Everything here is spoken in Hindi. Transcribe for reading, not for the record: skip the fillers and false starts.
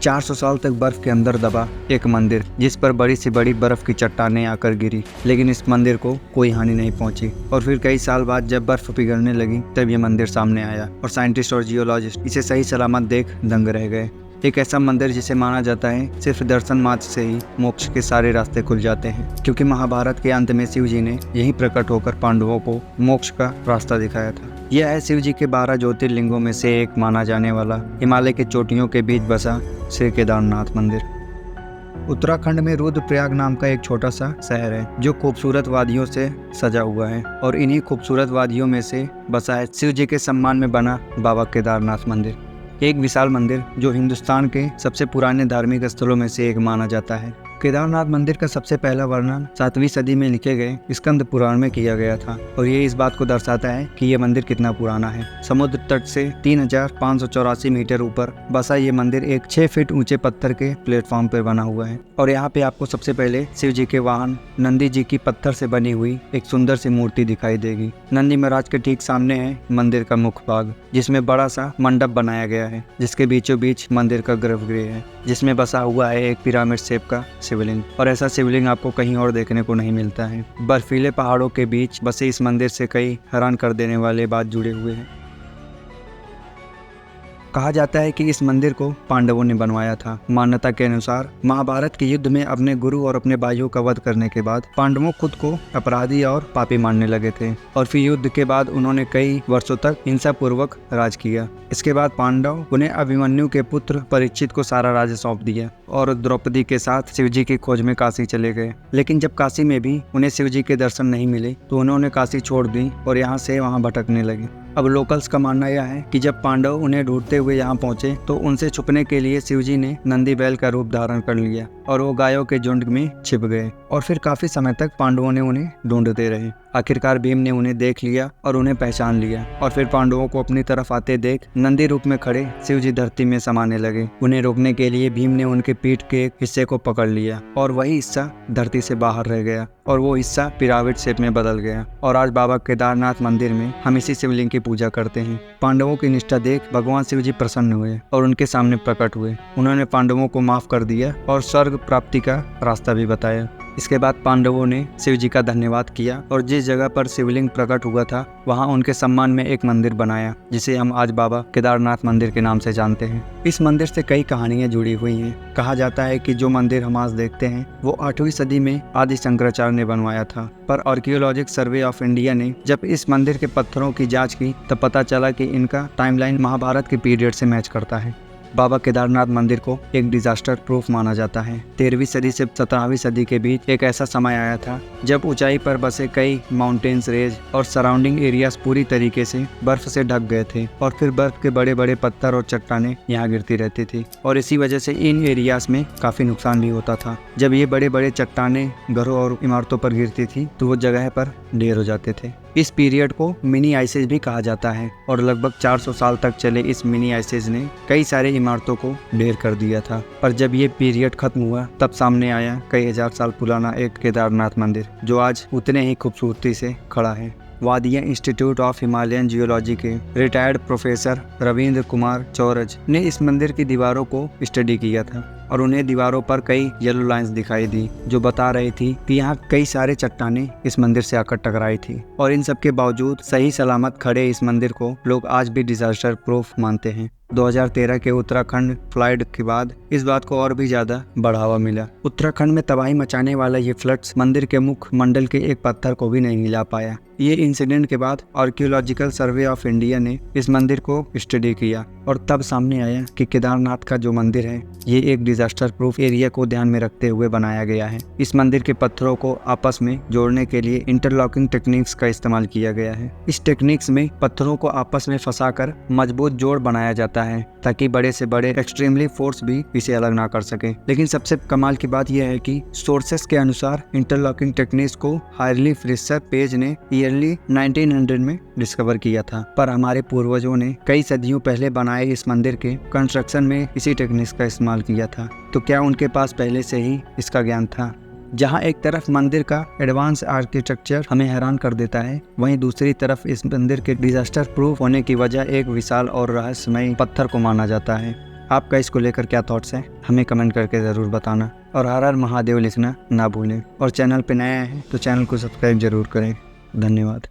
400 साल तक बर्फ के अंदर दबा एक मंदिर, जिस पर बड़ी से बड़ी बर्फ की चट्टानें आकर गिरी, लेकिन इस मंदिर को कोई हानि नहीं पहुंची। और फिर कई साल बाद जब बर्फ पिघलने लगी तब ये मंदिर सामने आया और साइंटिस्ट और जियोलॉजिस्ट इसे सही सलामत देख दंग रह गए। एक ऐसा मंदिर जिसे माना जाता है सिर्फ दर्शन मात्र से ही मोक्ष के सारे रास्ते खुल जाते हैं, क्योंकि महाभारत के अंत में शिव जी ने यहीं प्रकट होकर पांडवों को मोक्ष का रास्ता दिखाया था। यह है शिव जी के 12 ज्योतिर्लिंगों में से एक माना जाने वाला हिमालय के चोटियों के बीच बसा श्री केदारनाथ मंदिर। उत्तराखंड में रुद्रप्रयाग नाम का एक छोटा सा शहर है जो खूबसूरत वादियों से सजा हुआ है, और इन्हीं खूबसूरत वादियों में से बसा है शिव जी के सम्मान में बना बाबा केदारनाथ मंदिर। एक विशाल मंदिर जो हिंदुस्तान के सबसे पुराने धार्मिक स्थलों में से एक माना जाता है। केदारनाथ मंदिर का सबसे पहला वर्णन 7वीं सदी में लिखे गए स्कंद पुराण में किया गया था, और ये इस बात को दर्शाता है कि ये मंदिर कितना पुराना है। समुद्र तट से 3584 मीटर ऊपर बसा ये मंदिर एक 6 फीट ऊंचे पत्थर के प्लेटफॉर्म पर बना हुआ है, और यहाँ पे आपको सबसे पहले शिव जी के वाहन नंदी जी की पत्थर से बनी हुई एक सुंदर सी मूर्ति दिखाई देगी। नंदी महाराज के ठीक सामने है मंदिर का मुख्य भाग, जिसमें बड़ा सा मंडप बनाया गया है, जिसके बीचों बीच मंदिर का गर्भगृह है, जिसमें बसा हुआ है एक पिरामिड शेप का शिवलिंग। और ऐसा शिवलिंग आपको कहीं और देखने को नहीं मिलता है। बर्फीले पहाड़ों के बीच बसे इस मंदिर से कई हैरान कर देने वाले बात जुड़े हुए हैं। कहा जाता है कि इस मंदिर को पांडवों ने बनवाया था। मान्यता के अनुसार महाभारत के युद्ध में अपने गुरु और अपने भाइयों का वध करने के बाद पांडवों खुद को अपराधी और पापी मानने लगे थे, और फिर युद्ध के बाद उन्होंने कई वर्षों तक हिंसा पूर्वक राज किया। इसके बाद पांडव उन्हें अभिमन्यु के पुत्र परीक्षित को सारा राज्य सौंप दिया और द्रौपदी के साथ शिव जी की खोज में काशी चले गए। लेकिन जब काशी में भी उन्हें शिव जी के दर्शन नहीं मिले तो उन्होंने काशी छोड़ दी और यहाँ से वहाँ भटकने लगे। अब लोकल्स का मानना यह है कि जब पांडव उन्हें ढूंढते हुए यहाँ पहुंचे तो उनसे छुपने के लिए शिवजी ने नंदी बैल का रूप धारण कर लिया और वो गायों के झुंड में छिप गए, और फिर काफी समय तक पांडवों ने उन्हें ढूंढते रहे। आखिरकार भीम ने उन्हें देख लिया और उन्हें पहचान लिया, और फिर पांडवों को अपनी तरफ आते देख नंदी रूप में खड़े शिवजी धरती में समाने लगे। उन्हें रोकने के लिए भीम ने उनके पीठ के एक हिस्से को पकड़ लिया और वही हिस्सा धरती से बाहर रह गया और वो हिस्सा पिरामिड शेप में बदल गया। और आज बाबा केदारनाथ मंदिर में हम इसी शिवलिंग की पूजा करते हैं। पांडवों की निष्ठा देख भगवान शिव जी प्रसन्न हुए और उनके सामने प्रकट हुए। उन्होंने पांडवों को माफ कर दिया और स्वर्ग प्राप्ति का रास्ता भी बताया। इसके बाद पांडवों ने शिव जी का धन्यवाद किया और जिस जगह पर शिवलिंग प्रकट हुआ था वहां उनके सम्मान में एक मंदिर बनाया, जिसे हम आज बाबा केदारनाथ मंदिर के नाम से जानते हैं। इस मंदिर से कई कहानियां जुड़ी हुई हैं। कहा जाता है कि जो मंदिर हम आज देखते हैं वो 8वीं सदी में आदि शंकराचार्य ने बनवाया था, पर आर्कियोलॉजिकल सर्वे ऑफ इंडिया ने जब इस मंदिर के पत्थरों की जाँच की तब पता चला कि इनका टाइमलाइन महाभारत के पीरियड से मैच करता है। बाबा केदारनाथ मंदिर को एक डिजास्टर प्रूफ माना जाता है। 13वीं सदी से 17वीं सदी के बीच एक ऐसा समय आया था जब ऊंचाई पर बसे कई माउंटेन्स रेंज और सराउंडिंग एरियाज पूरी तरीके से बर्फ से ढक गए थे, और फिर बर्फ के बड़े बड़े पत्थर और चट्टानें यहाँ गिरती रहती थी, और इसी वजह से इन एरियाज में काफी नुकसान भी होता था। जब ये बड़े बड़े चट्टानें घरों और इमारतों पर गिरती थी तो वो जगह पर ढेर हो जाते थे। इस पीरियड को मिनी आइसेज भी कहा जाता है, और लगभग 400 साल तक चले इस मिनी आइसेज ने कई सारे इमारतों को ढेर कर दिया था। पर जब ये पीरियड खत्म हुआ तब सामने आया कई हजार साल पुराना एक केदारनाथ मंदिर जो आज उतने ही खूबसूरती से खड़ा है। वादिया इंस्टीट्यूट ऑफ हिमालयन जियोलॉजी के रिटायर्ड प्रोफेसर रविंद्र कुमार चौरज ने इस मंदिर की दीवारों को स्टडी किया था, और उन्हें दीवारों पर कई येलो लाइंस दिखाई दी जो बता रही थी कि यहाँ कई सारे चट्टानें इस मंदिर से आकर टकराई थी। और इन सब के बावजूद सही सलामत खड़े इस मंदिर को लोग आज भी डिजास्टर प्रूफ मानते हैं। 2013 के उत्तराखंड फ्लड के बाद इस बात को और भी ज्यादा बढ़ावा मिला। उत्तराखंड में तबाही मचाने वाला ये फ्लड्स मंदिर के मुख्य मंडल के एक पत्थर को भी नहीं हिला पाया। ये इंसिडेंट के बाद आर्कियोलॉजिकल सर्वे ऑफ इंडिया ने इस मंदिर को स्टडी किया, और तब सामने आया कि केदारनाथ का जो मंदिर है ये एक डिजास्टर प्रूफ एरिया को ध्यान में रखते हुए बनाया गया है। इस मंदिर के पत्थरों को आपस में जोड़ने के लिए इंटरलॉकिंग टेक्निक्स का इस्तेमाल किया गया है। इस टेक्निक्स में पत्थरों को आपस में फंसाकर मजबूत जोड़ बनाया जाता है ताकि बड़े से बड़े एक्सट्रीमली फोर्स भी इसे अलग ना कर सके। लेकिन सबसे कमाल की बात यह है कि सोर्सेस के अनुसार इंटरलॉकिंग टेक्निक्स को हार्ली फ्रिशर पेज ने ईयरली 1900 में डिस्कवर किया था, पर हमारे पूर्वजों ने कई सदियों पहले बनाए इस मंदिर के कंस्ट्रक्शन में इसी टेक्निक्स का इस्तेमाल किया था। तो क्या उनके पास पहले से ही इसका ज्ञान था? जहां एक तरफ मंदिर का एडवांस आर्किटेक्चर हमें हैरान कर देता है, वहीं दूसरी तरफ इस मंदिर के डिजास्टर प्रूफ होने की वजह एक विशाल और रहस्यमय पत्थर को माना जाता है। आपका इसको लेकर क्या थॉट्स हैं हमें कमेंट करके ज़रूर बताना। और हर हर महादेव लिखना ना भूलें। और चैनल पे नया है तो चैनल को सब्सक्राइब जरूर करें। धन्यवाद।